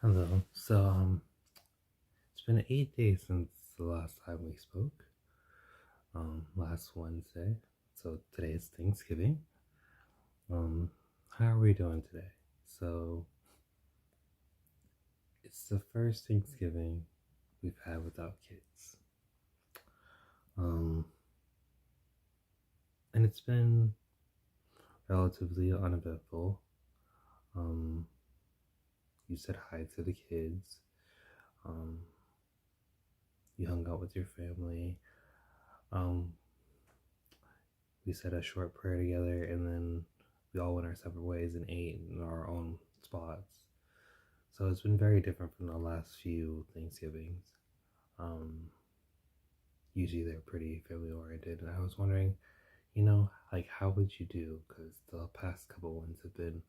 Hello. It's been 8 days since the last time we spoke. Last Wednesday. So today is Thanksgiving. Um, how are we doing today? So it's the first Thanksgiving we've had without kids. Um, and it's been relatively uneventful. Um, you said hi to the kids. Um, you hung out with your family. Um, we said a short prayer together, and then we all went our separate ways and ate in our own spots. So it's been very different from the last few Thanksgivings. Um, Usually they're pretty family oriented, and I was wondering, like how would you do? Because the past couple ones have been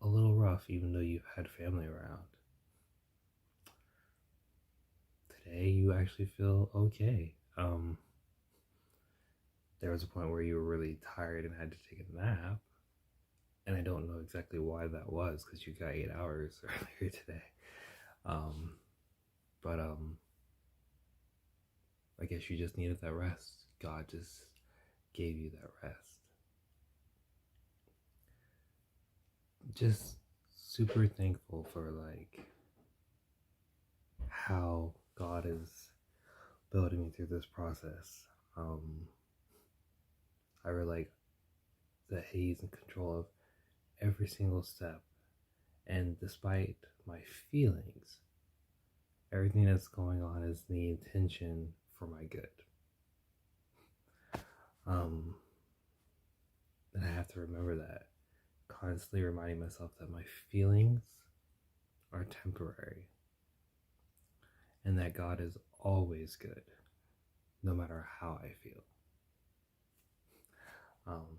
a little rough, even though you've had family around. Today you actually feel okay. There was a point where you were really tired and had to take a nap, and I don't know exactly why that was because you got 8 hours earlier today. Um, but I guess you just needed that rest. God just gave you that rest. Just super thankful for like how God is building me through this process. I really like that He's in control of every single step, and despite my feelings, everything that's going on is the intention for my good. Um, and I have to remember that, constantly reminding myself that my feelings are temporary and that God is always good, no matter how I feel. Um,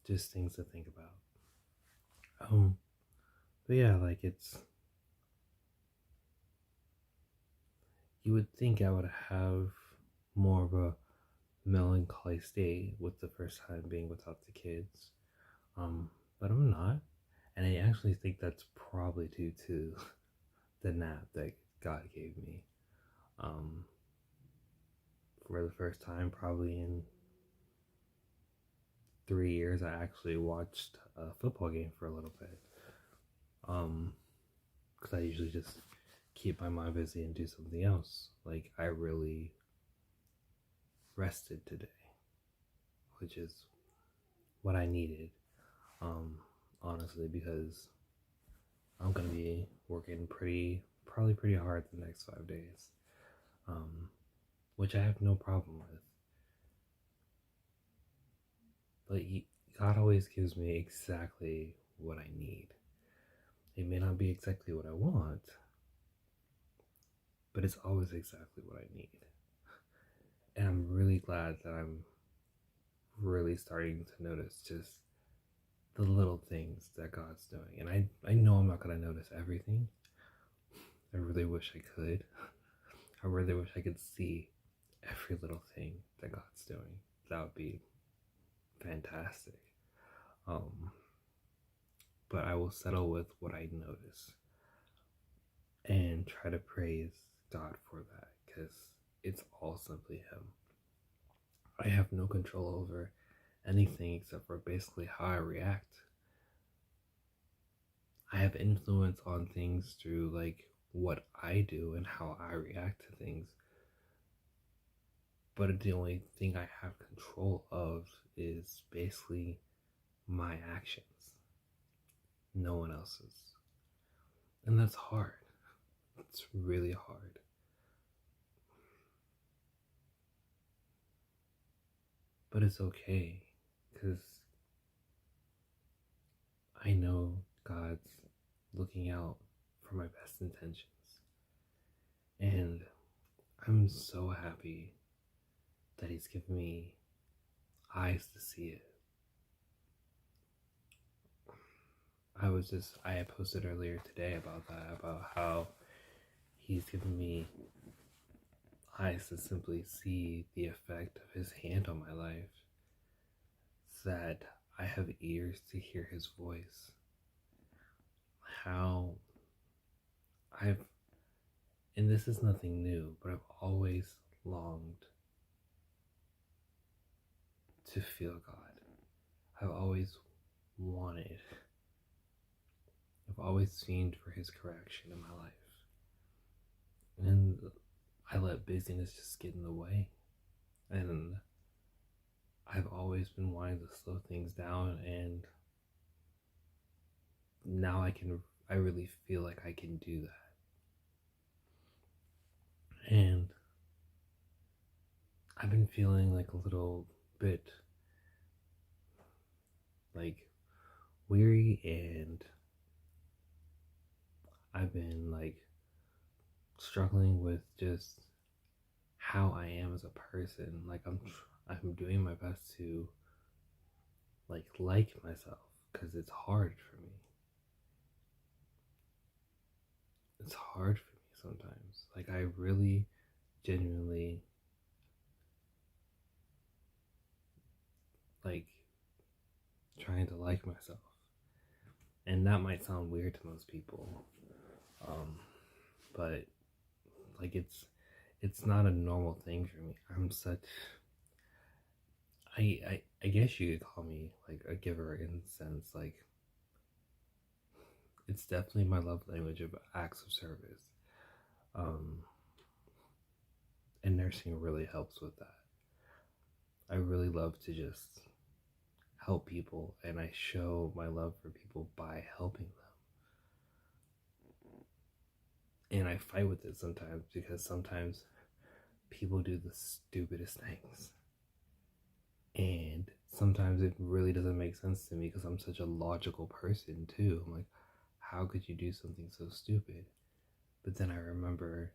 just things to think about. But yeah, like you would think I would have more of a melancholy state with the first time being without the kids. Um, but I'm not. And I actually think that's probably due to the nap that God gave me. Um, for the first time, probably in 3 years, I actually watched a football game for a little bit. Because I usually just keep my mind busy and do something else. Like, I really rested today, which is what I needed, um, honestly, because I'm gonna be working probably pretty hard the next 5 days, um, which I have no problem with. But God always gives me exactly what I need. It may not be exactly what I want, but it's always exactly what I need. And I'm really glad that I'm really starting to notice just the little things that God's doing. And I know I'm not going to notice everything. I really wish I could. I really wish I could see every little thing that God's doing. That would be fantastic. Um, but I will settle with what I notice and try to praise God for that because it's all simply Him. I have no control over anything except for basically how I react. I have influence on things through like what I do and how I react to things, but the only thing I have control of is basically my actions, no one else's. And that's hard. It's really hard. But it's okay because I know God's looking out for my best intentions. And I'm so happy that He's given me eyes to see it. I had posted earlier today about that, about how He's given me eyes to simply see the effect of His hand on my life, that I have ears to hear His voice, how I've, and this is nothing new, but I've always longed to feel God. I've always wanted, I've always fiended for His correction in my life. And I let busyness just get in the way. And I've always been wanting to slow things down, and now I really feel like I can do that. And I've been feeling like a little bit like weary, and I've been like struggling with just how I am as a person. Like I'm doing my best to like myself, because it's hard for me. It's hard for me sometimes. Like I really genuinely like trying to like myself. And that might sound weird to most people. But like it's not a normal thing for me. I'm such I guess you could call me like a giver in the sense, like it's definitely my love language of acts of service. Um and nursing really helps with that. I really love to just help people, and I show my love for people by helping them. And I fight with it sometimes, because sometimes people do the stupidest things. And sometimes it really doesn't make sense to me, because I'm such a logical person too. I'm like, how could you do something so stupid? But then I remember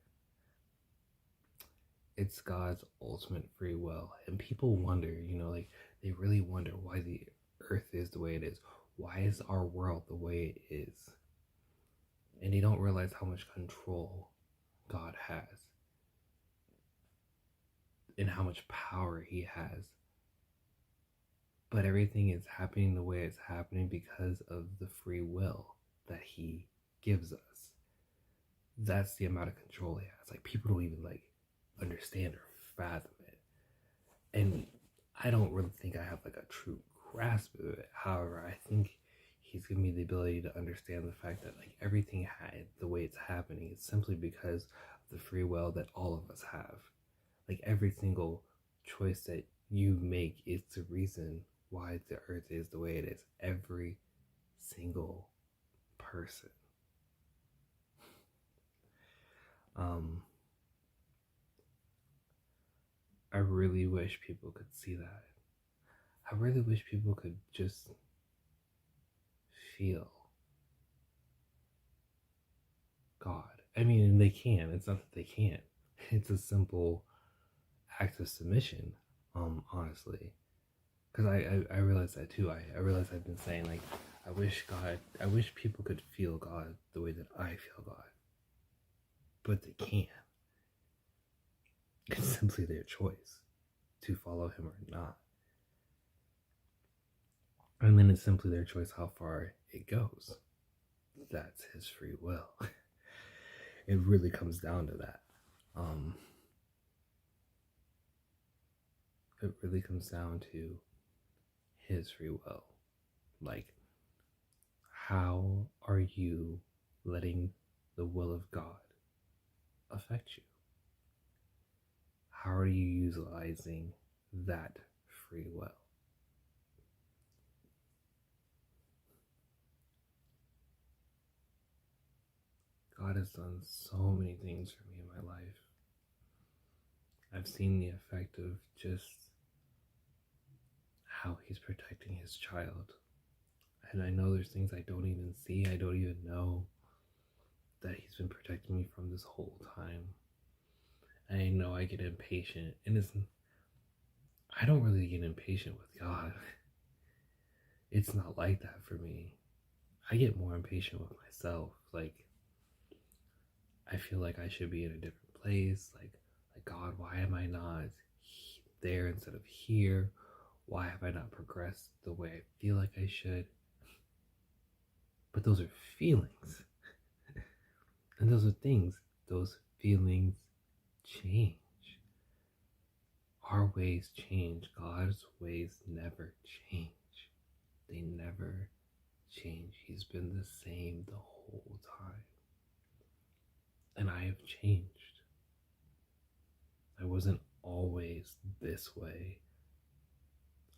it's God's ultimate free will. And people wonder, like they really wonder why the earth is the way it is. Why is our world the way it is? And they don't realize how much control God has, and how much power He has. But everything is happening the way it's happening because of the free will that He gives us. That's the amount of control He has. Like people don't even like understand or fathom it. And I don't really think I have like a true grasp of it. However, I think He's given me the ability to understand the fact that like everything the way it's happening is simply because of the free will that all of us have. Like every single choice that you make is the reason why the earth is the way it is. Every single person. I really wish people could see that. I really wish people could just feel God. I mean, they can. It's not that they can't. It's a simple act of submission, honestly. Because I realize that too. I realize I've been saying, like, I wish people could feel God the way that I feel God. But they can't. It's simply their choice to follow Him or not. And then it's simply their choice how far it goes. That's His free will. It really comes down to that. It really comes down to His free will. Like, how are you letting the will of God affect you? How are you utilizing that free will? God has done so many things for me in my life. I've seen the effect of just how He's protecting His child. And I know there's things I don't even see, I don't even know that He's been protecting me from this whole time. And I know I get impatient, and I don't really get impatient with God. It's not like that for me. I get more impatient with myself. Like, I feel like I should be in a different place. Like God, why am I not there instead of here? Why have I not progressed the way I feel like I should? But those are feelings. And those are things, those feelings change. Our ways change. God's ways never change. They never change. He's been the same the whole time. And I have changed. I wasn't always this way.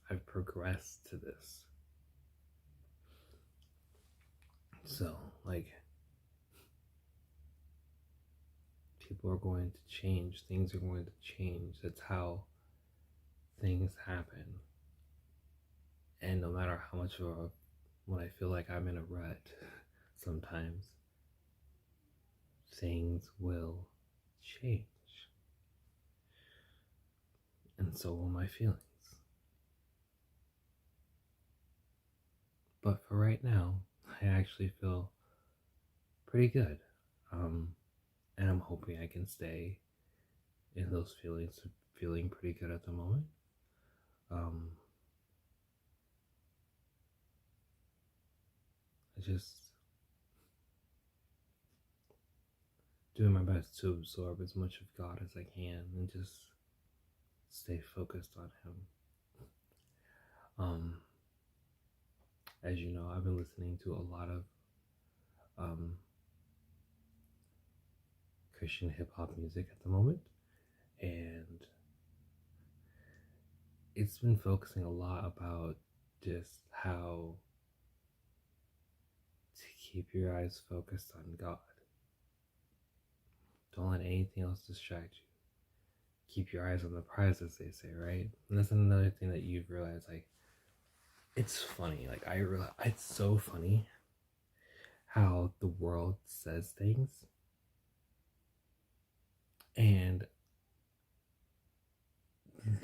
I've progressed to this. So, like, people are going to change. Things are going to change. That's how things happen. And no matter how much of a, when I feel like I'm in a rut, sometimes things will change. And so will my feelings. But for right now, I actually feel pretty good. And I'm hoping I can stay in those feelings, feeling pretty good at the moment. I just doing my best to absorb as much of God as I can and just stay focused on Him. As you know, I've been listening to a lot of Christian hip hop music at the moment, and it's been focusing a lot about just how to keep your eyes focused on God. Don't let anything else distract you. Keep your eyes on the prize, as they say, right? And that's another thing that you've realized. Like, it's funny. Like, I realize it's so funny how the world says things, and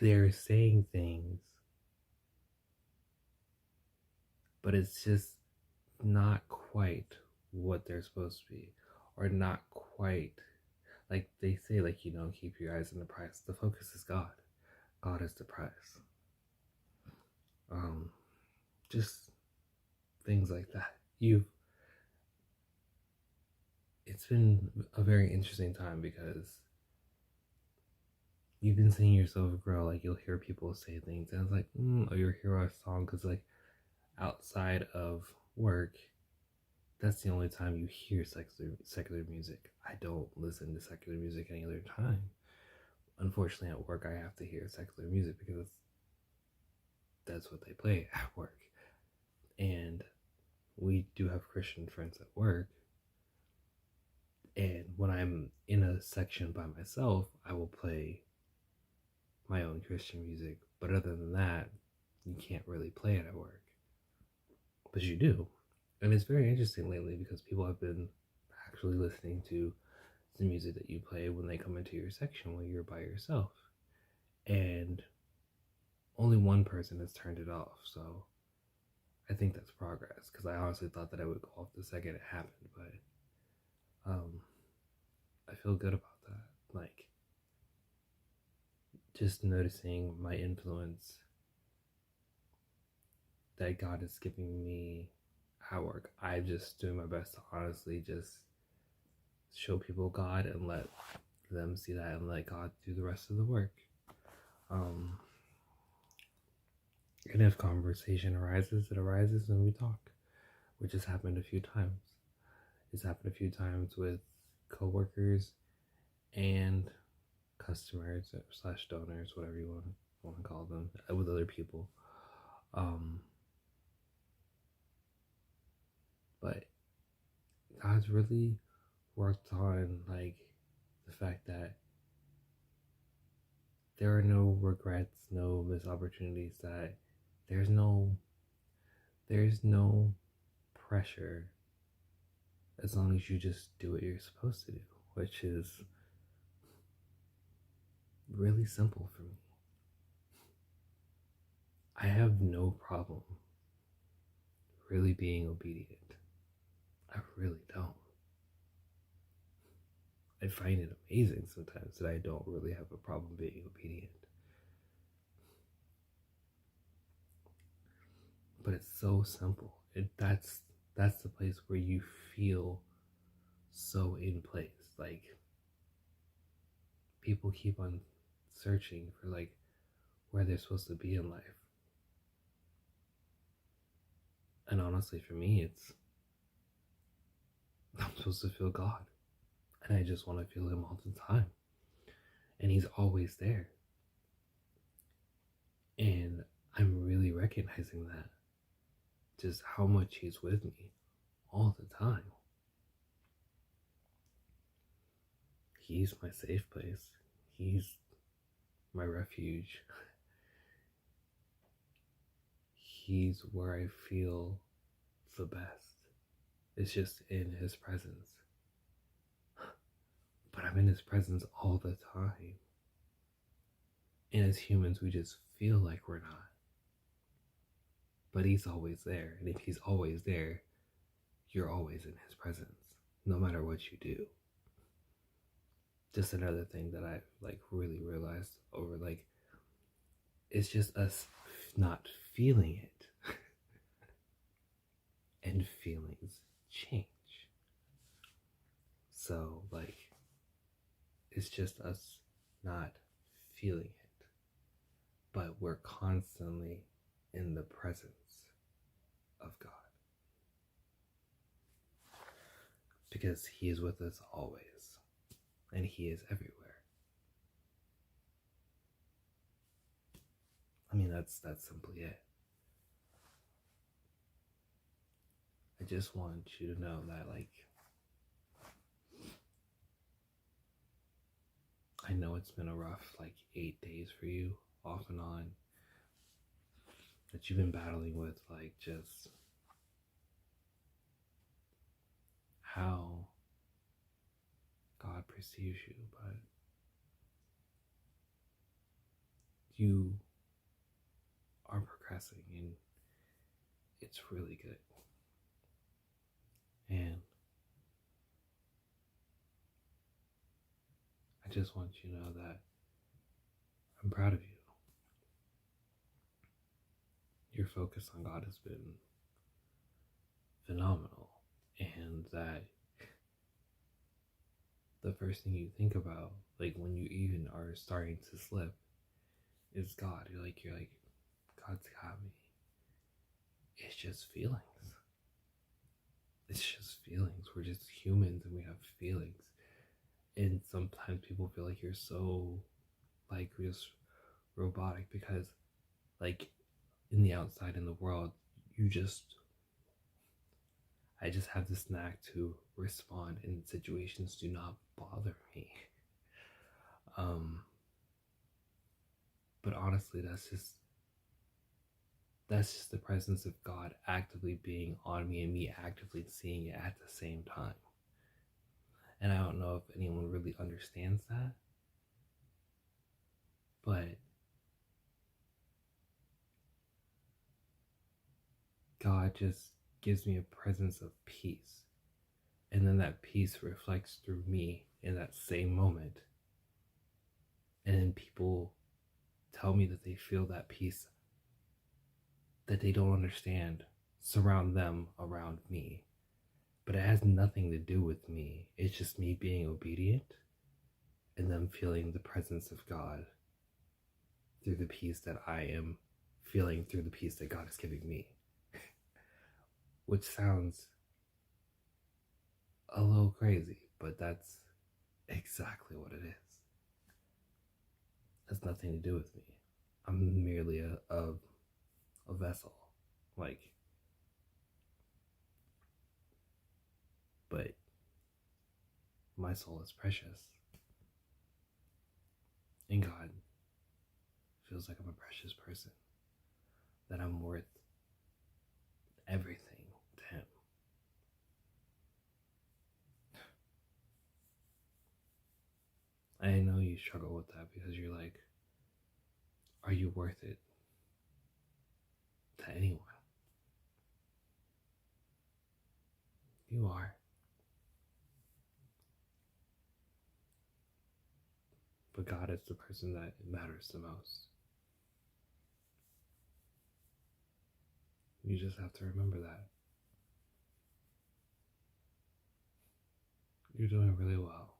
they're saying things, but it's just not quite what they're supposed to be, or not quite like they say, like, keep your eyes on the prize. The focus is God. God is the prize. Just things like that. It's been a very interesting time because you've been seeing yourself grow. Like, you'll hear people say things, and it's like, or you'll hear a song, because like outside of work, that's the only time you hear secular music. I don't listen to secular music any other time. Unfortunately, at work, I have to hear secular music because that's what they play at work. And we do have Christian friends at work. And when I'm in a section by myself, I will play my own Christian music. But other than that, you can't really play it at work. But you do. And it's very interesting lately because people have been actually listening to the music that you play when they come into your section when you're by yourself. And only one person has turned it off. So I think that's progress, because I honestly thought that I would go off the second it happened. But I feel good about that. Like, just noticing my influence that God is giving me at work. I'm just doing my best to honestly just show people God and let them see that and let God do the rest of the work. And if conversation arises, it arises and we talk, which has happened a few times. It's happened a few times with coworkers and customers / donors, whatever you want to call them, with other people. But God's really worked on, like, the fact that there are no regrets, no missed opportunities, that there's no pressure as long as you just do what you're supposed to do, which is really simple for me. I have no problem really being obedient. I really don't. I find it amazing sometimes that I don't really have a problem being obedient. But it's so simple. That's the place where you feel so in place. Like, people keep on searching for like where they're supposed to be in life. And honestly, for me, it's I'm supposed to feel God. And I just want to feel Him all the time. And He's always there. And I'm really recognizing that. Just how much He's with me all the time. He's my safe place. He's my refuge. He's where I feel the best. It's just in His presence. But I'm in His presence all the time. And as humans, we just feel like we're not. But He's always there. And if He's always there, you're always in His presence, no matter what you do. Just another thing that I like really realized over like, it's just us not feeling it. And feelings change. So like, it's just us not feeling it, but we're constantly in the presence of God, because He is with us always, and He is everywhere. I mean, that's simply it. I just want you to know that, like, I know it's been a rough, like, 8 days for you, off and on, that you've been battling with, like, just how God perceives you, but you are progressing, and it's really good. And I just want you to know that I'm proud of you. Your focus on God has been phenomenal, and that the first thing you think about, like when you even are starting to slip, is God. You're like, God's got me. It's just feelings. It's just feelings. We're just humans and we have feelings. And sometimes people feel like you're so, like, just robotic because, like, in the outside, in the world, I just have this knack to respond, and situations do not bother me. But honestly, that's just the presence of God actively being on me and me actively seeing it at the same time. And I don't know if anyone really understands that, but God just gives me a presence of peace. And then that peace reflects through me in that same moment. And then people tell me that they feel that peace that they don't understand surround them around me. But it has nothing to do with me. It's just me being obedient and them feeling the presence of God through the peace that I am feeling through the peace that God is giving me. Which sounds a little crazy, but that's exactly what it is. It has nothing to do with me. I'm merely a vessel. Like, but my soul is precious. And God feels like I'm a precious person. That I'm worth everything to Him. I know you struggle with that because you're like, are you worth it to anyone? You are. But God is the person that matters the most. You just have to remember that. You're doing really well.